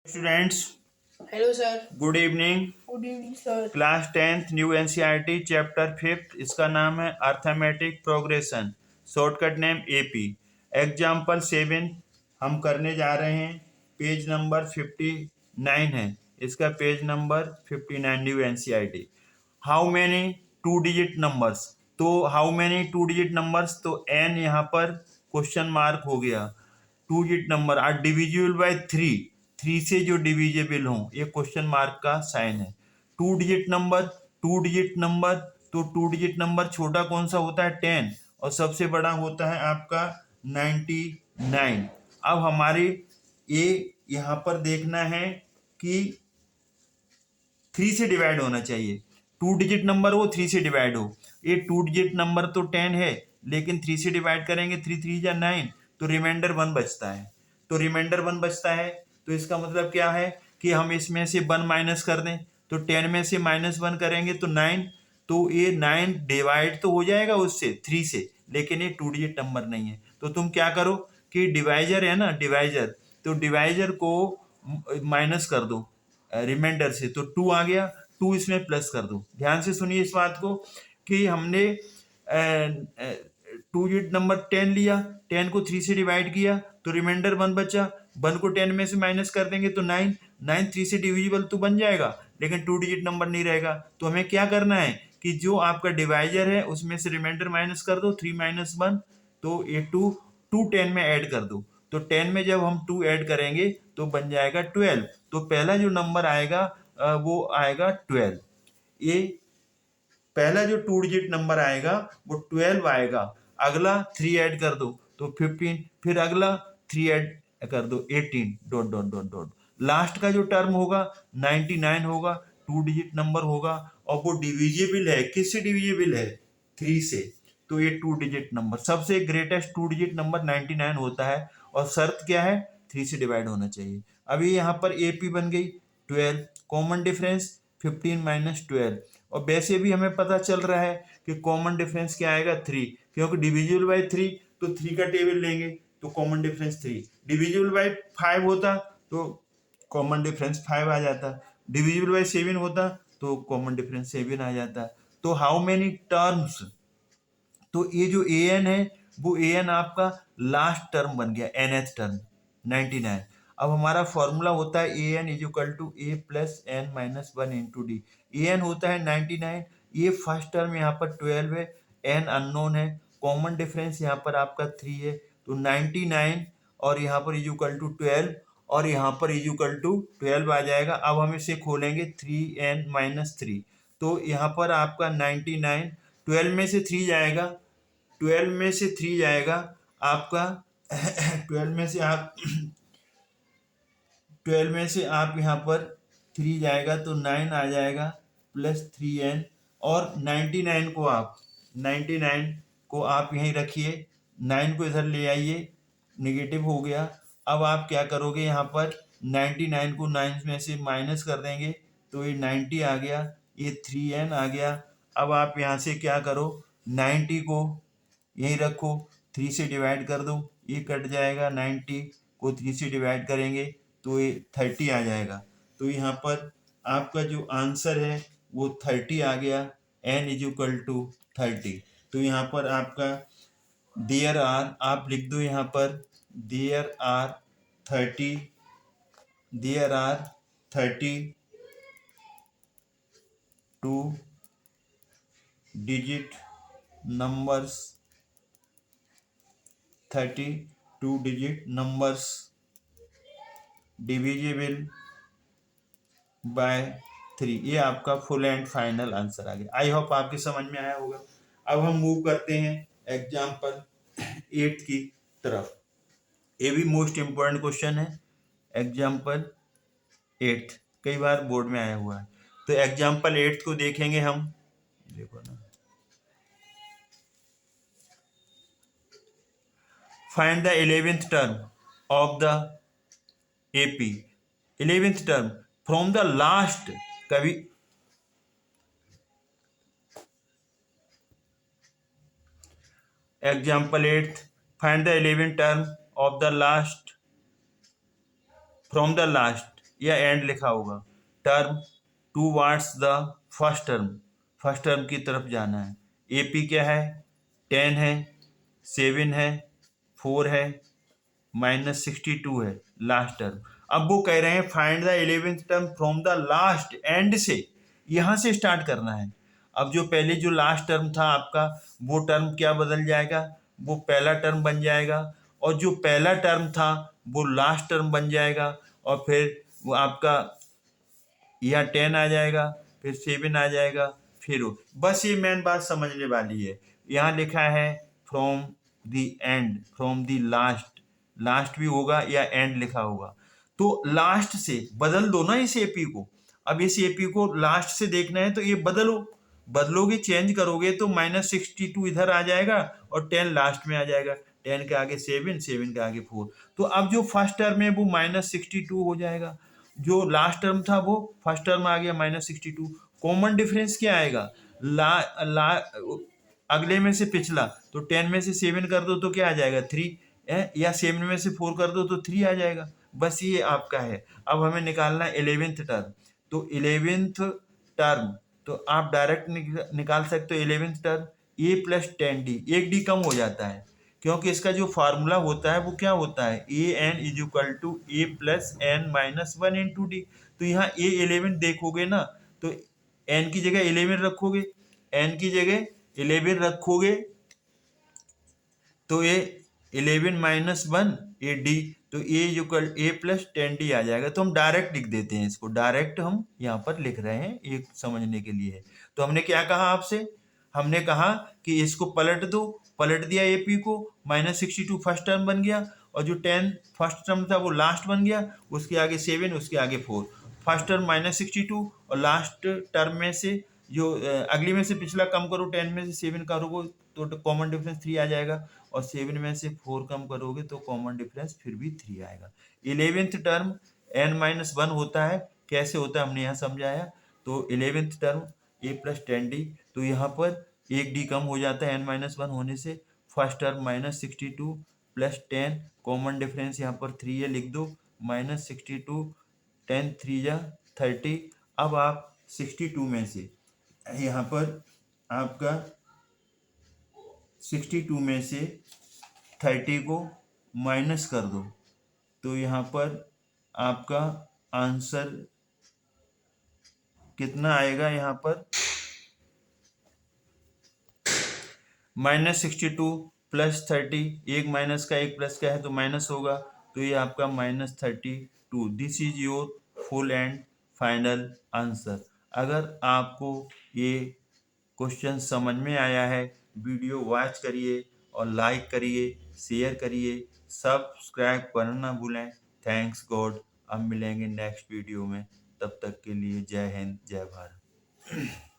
Students, Hello, sir. Good evening. Good evening, sir. Class 10th new NCERT chapter 5th, इसका नाम है arithmetic progression, shortcut name AP. Example 7 हम करने जा रहे हैं। पेज नंबर 59 है, इसका page number 59 new NCERT. How many two digit numbers, तो how many two digit numbers, तो एन यहाँ पर क्वेश्चन मार्क हो गया। Two digit number are divisible by three, three से जो डिविजिबल हो, ये क्वेश्चन मार्क का साइन है। Two digit number, two digit number, तो टू डिजिट नंबर छोटा कौन सा होता है 10, और सबसे बड़ा होता है आपका 99। अब हमारे ये यहाँ पर देखना है कि थ्री से डिवाइड होना चाहिए। टू डिजिट नंबर हो, थ्री से डिवाइड हो। ये टू डिजिट नंबर तो 10 है, लेकिन थ्री से डिवाइड करेंगे, थ्री थ्री जा 9, तो रिमाइंडर 1 बचता है। तो रिमाइंडर 1 बचता है, तो इसका मतलब क्या है कि हम इसमें से 1 माइनस कर दें। तो 10 में से -1 करेंगे तो 9, तो ये 9 डिवाइड तो हो जाएगा उससे, 3 से, लेकिन ये टू डिजिट नंबर नहीं है। तो तुम क्या करो कि डिवाइजर है ना, डिवाइजर, तो डिवाइजर को माइनस कर दो रिमाइंडर से, तो 2 आ गया, 2 इसमें प्लस कर दो। ध्यान से सुनिए इस बात को कि हमने टू डिजिट नंबर 10 लिया, 10 को 3 से डिवाइड किया तो रिमाइंडर 1 बचा, 1 को 10 में से माइनस कर देंगे तो 9, 9 3 से डिविजिबल तो बन जाएगा, लेकिन टू डिजिट नंबर नहीं रहेगा। तो हमें क्या करना है कि जो आपका डिवाइजर है उसमें से रिमाइंडर माइनस कर दो, 3 - 1, तो ये 2 2 10 में ऐड कर दो। तो 10 में जब हम 2 ऐड करेंगे तो बन जाएगा 12। तो पहला जो नंबर आएगा वो आएगा 12। ये पहला जो टू डिजिट नंबर आएगा वो 12 आएगा। अगला 3 ऐड कर दो तो 15, फिर अगला 3 ऐड कर दो 18, dot dot dot dot. Last का जो टर्म होगा 99 होगा, टू डिजिट नंबर होगा, और वो डिविजिबल है, किससे डिविजिबल है, 3 से। तो ये टू डिजिट नंबर, सबसे ग्रेटेस्ट टू डिजिट नंबर 99 होता है, और शर्त क्या है, 3 से डिवाइड होना चाहिए। अभी यहाँ पर एपी बन गई 12, कॉमन डिफरेंस 15 - 12, और वैसे भी हमें पता चल रहा है कि कॉमन डिफरेंस क्या आएगा 3, क्योंकि डिविजिबल बाय 3, तो 3 का टेबल लेंगे तो कॉमन डिफरेंस 3। डिविजिबल बाय 5 होता तो कॉमन डिफरेंस 5 आ जाता, डिविजिबल बाय 7 होता तो कॉमन डिफरेंस 7 आ जाता। तो हाउ मेनी टर्म्स, तो ये जो ए एन है वो ए एन आपका लास्ट टर्म बन गया, nth टर्म 99। अब हमारा फॉर्मूला होता है A N is equal to A plus N minus 1 into D. A N होता है 99, ये फर्स्ट टर्म यहाँ पर 12 है, एन अननोन है, कॉमन डिफरेंस यहाँ पर आपका 3 है, तो 99 और यहाँ पर इज इक्वल टू 12, और यहाँ पर इज इक्वल टू 12 आ जाएगा। अब हम इसे खोलेंगे 3n - 3, तो यहाँ पर आपका 99, 12 में से 3 जाएगा, 12 में से 3 जाएगा आपका 12 में से आप 12 में से आप यहाँ पर 3 जाएगा तो 9 आ जाएगा प्लस 3n, और 99 को आप यहीं रखिए, 9 को इधर ले आइए, निगेटिव हो गया। अब आप क्या करोगे, यहाँ पर 99 को 9 में से माइनस कर देंगे तो ये 90 आ गया, ये 3n आ गया। अब आप यहाँ से क्या करो, 90 को यहीं रखो, 3 से डिवाइड कर दो, ये कट जाएगा, 90 को 3 से डिवाइड करेंगे तो ये 30 आ जाएगा। तो यहाँ पर आपका जो आंसर है वो 30 आ गया, n इज इक्वल टू 30। तो यहाँ पर आपका देयर आर, आप लिख दो यहाँ पर there are 30, there are 32 digit numbers, 32 digit numbers divisible by 3। ये आपका फुल एंड फाइनल आंसर आ गया। आई होप आपके समझ में आया होगा। अब हम मूव करते हैं एग्जाम्पल 8 की तरफ। ये भी मोस्ट इम्पोर्टेंट क्वेश्चन है, एग्जाम्पल 8 कई बार बोर्ड में आया हुआ है। तो एग्जाम्पल 8 को देखेंगे हम, देखो ना, find the 11th term of the AP. 11th term from the last, कभी example 8, find the 11th term of the last, from the last या एंड लिखा होगा। Term towards the first term की तरफ जाना है। AP क्या है, 10 है, 7 है, 4 है, -62 है लास्ट टर्म। अब वो कह रहे हैं find the 11th term from the last, and से, यहाँ से स्टार्ट करना है। अब जो पहले जो लास्ट टर्म था आपका, वो टर्म क्या बदल जाएगा, वो पहला टर्म बन जाएगा, और जो पहला टर्म था वो लास्ट टर्म बन जाएगा, और फिर वो आपका यहाँ 10 आ जाएगा, फिर 7 आ जाएगा, फिर बस ये मेन बात समझने वाली है। यहाँ लिखा है from the end, from the last, last भी होगा या एंड लिखा होगा, तो लास्ट से बदल दो ना इस AP को। अब इस AP को लास्ट से देखना है तो ये बदलोगे, चेंज करोगे तो -62 इधर आ जाएगा और 10 लास्ट में आ जाएगा। 10 के आगे 7, 7 के आगे 4। तो अब जो फर्स्ट टर्म है वो -62 हो जाएगा, जो लास्ट टर्म था वो फर्स्ट टर्म आ गया -62। कॉमन डिफरेंस क्या आएगा, अगले में से पिछला, तो 10 में से 7 कर दो तो क्या आ जाएगा 3, या 7 में से 4 कर दो तो 3 आ जाएगा। बस ये आपका है। अब हमें निकालना है 11th टर्म, तो 11th टर्म तो आप डायरेक्ट निकाल सकते हो। 11th टर्म A + 10D, एक डी कम हो जाता है, क्योंकि इसका जो फार्मूला होता है वो क्या होता है, AN = A + N - 1 × D। तो यहाँ A11 देखोगे ना, तो N की जगह 11 रखोगे, N की जगह 11 रखोगे, तो ये 11 - 1 AD, तो A + 10D आ जाएगा। तो हम डायरेक्ट लिख देते हैं इसको, डायरेक्ट हम यहाँ पर लिख रहे हैं, एक समझने के लिए है। तो हमने क्या कहा आपसे, हमने कहा कि इसको पलट दो, पलट दिया AP को, -62 फर्स्ट टर्म बन गया, और जो 10 फर्स्ट टर्म था वो लास्ट बन गया, उसके आगे 7, उसके आगे 4। फर्स्ट टर्म -62 और लास्ट टर्म में से जो अगली में से पिछला कम करो, 10 में से 7 करोगे तो कॉमन डिफरेंस 3 आ जाएगा, और 7 में से 4 कम करोगे तो कॉमन डिफरेंस फिर भी 3 आएगा। 11th टर्म N - 1 होता है, कैसे होता है हमने यहाँ समझाया। तो 11th टर्म A + 10D, तो यहाँ पर एक डी कम हो जाता है N - 1 होने से। फर्स्ट टर्म -62 + 10, कॉमन डिफरेंस यहाँ पर 3 है, लिख दो, -62, 10 3 जा 30। अब आप 62 में से यहाँ पर आपका 62 में से 30 को माइनस कर दो, तो यहाँ पर आपका आंसर कितना आएगा, यहाँ पर -62 + 30, एक माइनस का एक प्लस का है तो माइनस होगा, तो ये आपका -32। This is your full and final answer. अगर आपको ये क्वेश्चन समझ में आया है, वीडियो वॉच करिए और लाइक करिए, शेयर करिए, सब्सक्राइब करना ना भूलें। Thanks God. अब मिलेंगे नेक्स्ट वीडियो में, तब तक के लिए जय हिंद, जय भारत।